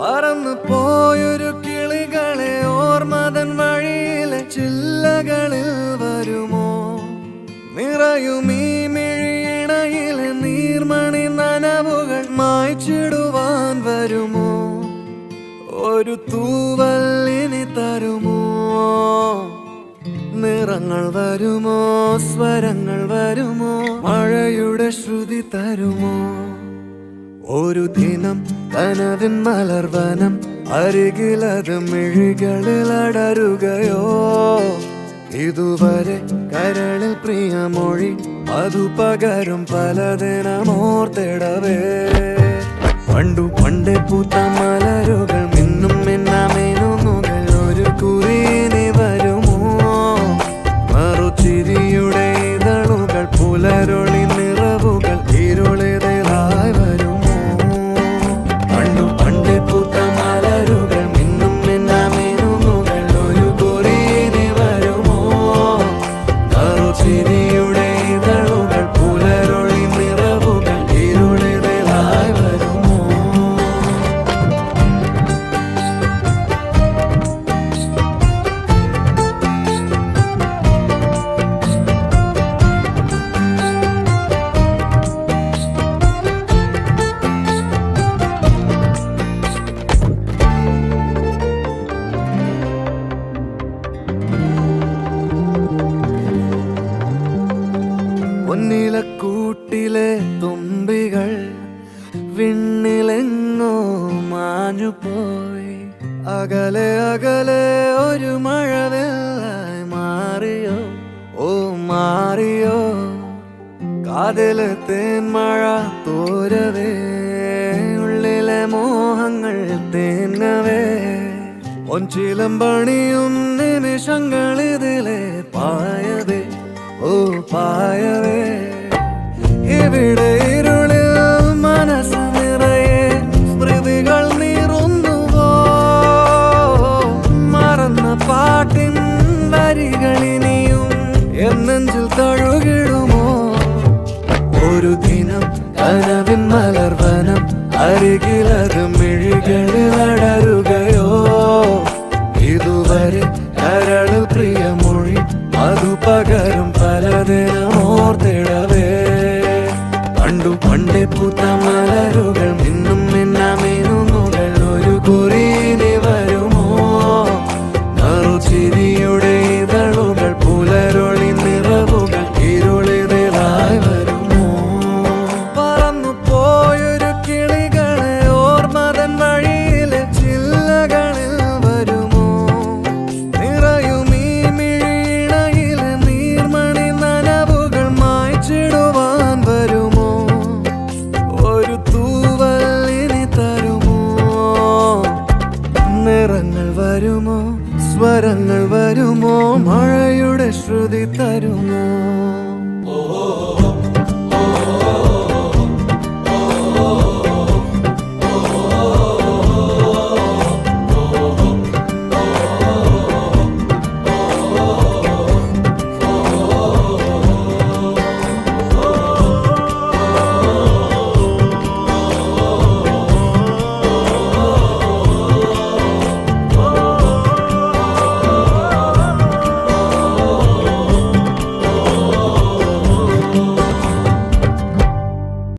പറന്നു പോയൊരു കിളികളെ ഓർമ്മതൻ വഴിയിലെ ചില്ലകളിൽ വരുമോ? നിറയും ഈ മിഴിയിണയിലെ നീർമണി നനവുകൾ മായ്ച്ചിടുവാൻ വരുമോ? ഒരു തൂവല്ലിനി തരുമോ? നിറങ്ങൾ വരുമോ? സ്വരങ്ങൾ വരുമോ? മഴയുടെ ശ്രുതി തരുമോ? ഒരു ദിനം കനവിൻ മലർവനം അരികിലത് മിഴികളിൽ അടരുകയോ? ഇതുവരെ കരളിൽ പ്രിയമൊഴി അതു പകരും പലതിനമോർത്തിടവേ. പണ്ടു പണ്ടേ പൂത്ത മലരുകൾ മിന്നും മിന്നാമേനുകൾ ഒരു കുറിയിനി വരുമോ? മറുചിരിയുടെ ഇതളുകൾ പുലരൊളി നിറവുകൾ ഇരുളിതായി വരുമോ? പണ്ടു പണ്ടേ പൂത്ത മലരുകൾ മിന്നും മിന്നാമേനുകൾ ഒരു കുറിയിനി വരുമോ? മറുചിരിയുടെ ഇതളുകൾ പുലരൊളി നിറവുകൾ ഇരുളിതായി വരുമോ? പൊന്നിലക്കൂട്ടിലെ തുമ്പികൾ വിണ്ണിലെങ്ങോ മാഞ്ഞുപോയി. അകലെ അകലെ ഒരു മഴവെള്ളായി മാറിയോ? ഓ മാറിയോ? കാതിലെ തേൻമഴ തോരവേ, ഉള്ളിലെ മോഹങ്ങൾ തേങ്ങവേ. ഒഞ്ചിലം പണിയും നിമിഷങ്ങളിതിലെ പായവേ, ഓ പായവേ. ഇവിടെ ഇരുളിൽ മനസ്സ് നിറയെ സ്മൃതികൾ നീറുന്നുവോ? മറന്ന പാട്ടിൻ വരികളിനിയും എന്നെഞ്ചിൽ തഴുകിടുമോ? ഒരു ദിനം കനവിൻ മലർവനം അരികിലത് മിഴികളിൽ അടരുകയോ? ഇതുവരെ കരളിൽ പ്രിയമൊഴി അതു പകരും പലതിനമോർത്തിടവേ. പണ്ടു പണ്ടേ പൂത്ത മലരുകൾ മിന്നും മിന്നാമേനുകൾ ഒരു കുറിയിനി വരുമോ? മറുചിരിയുടെ ഇതളുകൾ പുലരൊളി നിറവുകൾ ഇരുളിതായി വരുമോ? പറന്നു പോയൊരു കിളികളെ ഓർമ്മതൻ വഴിയിലെ ചില്ലകളിൽ വരുമോ? നിറയും ഈ മിഴിയിണയിലെ നീർമണി നനവുകൾ മായ്ച്ചിടുവാൻ വരുമോ? ഒരു തൂവല്ലിനി തരുമോ? നിറങ്ങൾ വരുമോ? സ്വരങ്ങൾ വരുമോ? മഴയുടെ ശ്രുതി തരുമോ?